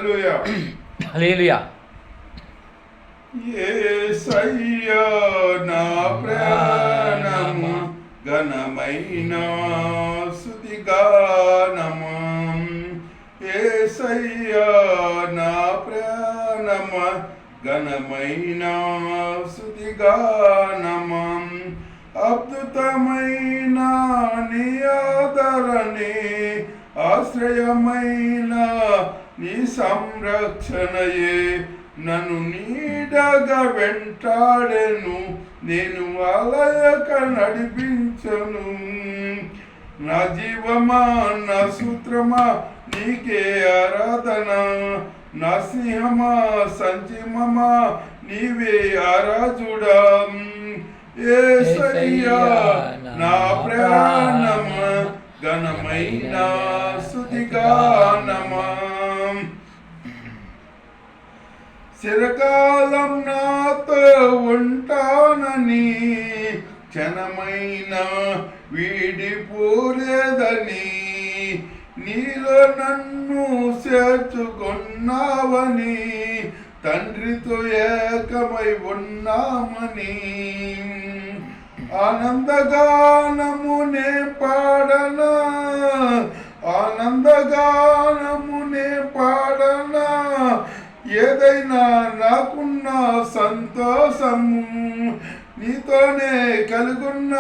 హల్లెలూయా హల్లెలూయా. యేసయ్యా నా ప్రాణము ఘనమైన స్తుతిగానము. యేసయ్యా నా ప్రాణమ ఘనమైన స్తుతిగానము. అద్భుతమైన నీ ఆదరణే ఆశ్రయమైన నీ సంరక్షణయే నన్ను నీడగా వెంటాడెను. నేను అలయక నడిపించను. నా జీవమా నా సూత్రమా నీకే ఆరాధన. నా సింహమా సంచిమమా నీవే ఆరాజుడా. యేసయ్యా నా ప్రాణమ ఘనమైన స్తుతిగానమా. చిరకాలం నాతో ఉంటానని క్షణమైన వీడిపోలేదని నీలో నన్ను చేర్చుకున్నావని తండ్రితో ఏకమై ఉన్నామని ఆనందగానమునే పాడనా. ఆనందగానమునే పాడనా. ఏదైనా నాకున్న సంతోషము నీతోనే కలుగున్న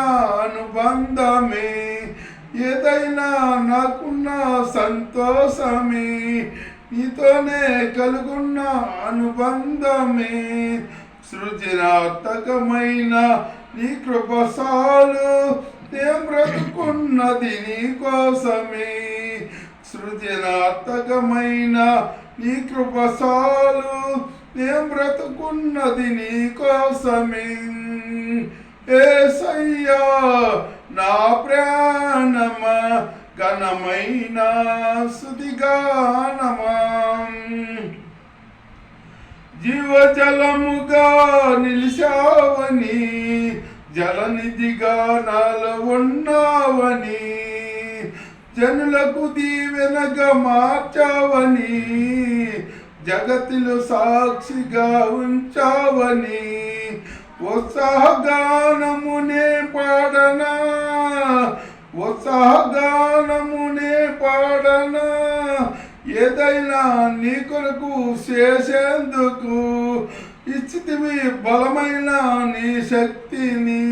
అనుబంధమే. ఏదైనా నాకున్న సంతోషమే నీతోనే కలుగున్న అనుబంధమే. సృజనాత్మకమైన నీ కృపసాలు నేను బ్రతుకున్నది నీ కోసమే. సృజనాత్మకమైన నీ కృపసాలు నేను బ్రతుకున్నది నీ కోసమే. యేసయ్యా నా ప్రాణమా ఘనమైన స్తుతిగానమా. జీవజలముగా నిలిచావని జలనిధిగా నాలో ఉన్నావని జనులకు దీవెనగా మార్చావని జగతిలో సాక్షిగా ఉంచావని ఉత్సాహగానమునే పాడనా. ఉత్సాహగానమునే పాడనా. ఏదైనా నీ కొరకు చేసేందుకు ఇచ్చితివి బలమైన నీ శక్తిని.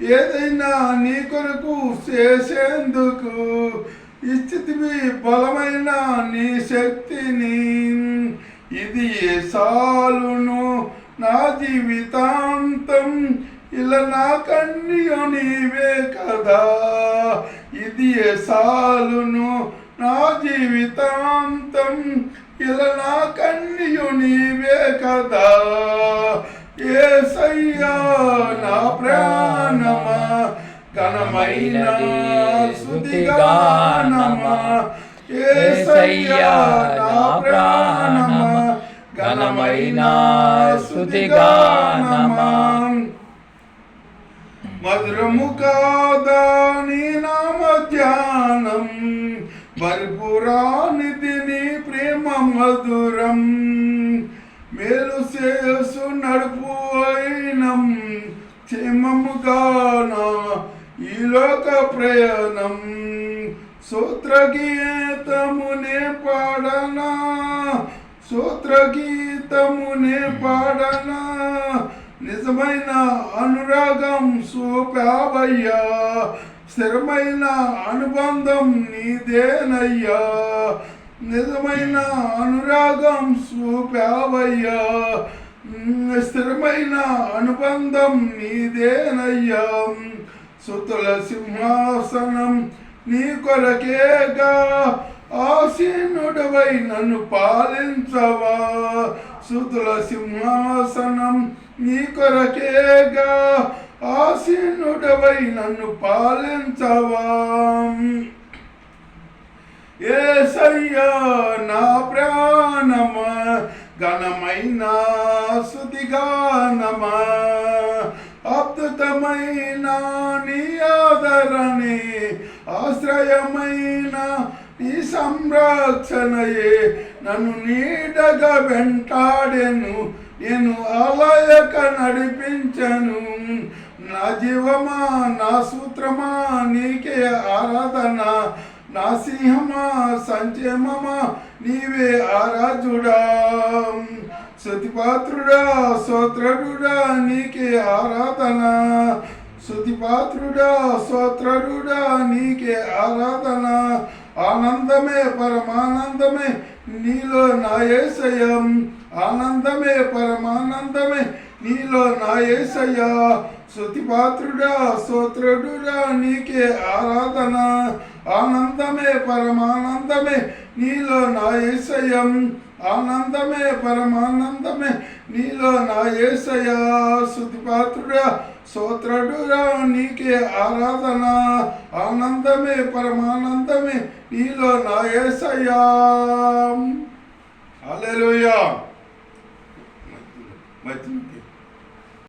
ఏదైనా నీ కొరకు చేసేందుకు ఇచ్చితివి బలమైన నీ శక్తిని. ఇది సాలును నా జీవితాంతం ఇలా నాకన్నీయో నీవే కదా. ఇది సాలును నా జీవితాంతం ఇలా నాకన్నీయో నీవే కదా. యేసయ్యా నా ప్రాణమా ఘనమైన స్తుతిగానమా. యేసయ్యా నా ప్రాణమా ఘనమైన స్తుతిగానమా. మధురము కాదా నీ నామ ధ్యానం. పరిపురానిధి నీ ప్రేమ మధురం. మేలు చేసు నడుపు అయినం క్షేమముగానా ఈ లోక ప్రయాణం. సూత్రగీతమునే పాడనా. సూత్రగీతమునే పాడనా. నిజమైన అనురాగం చూపావయ్యా. స్థిరమైన అనుబంధం నీదేనయ్యా. నిజమైన అనురాగం చూపావయ్యా. స్థిరమైన అనుబంధం నీదేనయ్యా. సుతుల సింహాసనం నీ కొరకేగా ఆసీనుడవై నన్ను పాలించవా. సుతుల సింహాసనం నీ కొరకేగా ఆసీనుడవై నన్ను పాలించవా. యేసయ్యా నా ప్రాణమా ఘనమైన స్తుతిగానమా. అద్భుతమైన నీ ఆదరణే ఆశ్రయమైన నీ సంరక్షణయే నన్ను నీడగా వెంటాడెను, నేను ఆలయక నడిపించను. నా జీవమా నా సూత్రమా నీకే ఆరాధన, నా సింహమా సంక్షేమమా నీవే ఆరాధుడా. స్తుతిపాత్రుడా స్తోత్రుడా నీకే ఆరాధన, స్తుతిపాత్రుడా స్తోత్రుడా నీకే ఆరాధన. ఆనందమే పరమానందమే నీలో నా యేసయ్య, ఆనందమే పరమానందమే నీలో నా యేసయ్య. స్తుతిపాత్రుడా స్తోత్రుడా నీకే ఆరాధన, ఆనందమే పరమానందమే నీలో నా యేసయ్య, ఆనందమే పరమానందమే నీలో నా యేసయ్య. స్తుతిపాత్రుడా స్తోత్రుడా నీకే ఆరాధన, ఆనందమే పరమానందమే నీలో నా యేసయ్య. హల్లెలూయా.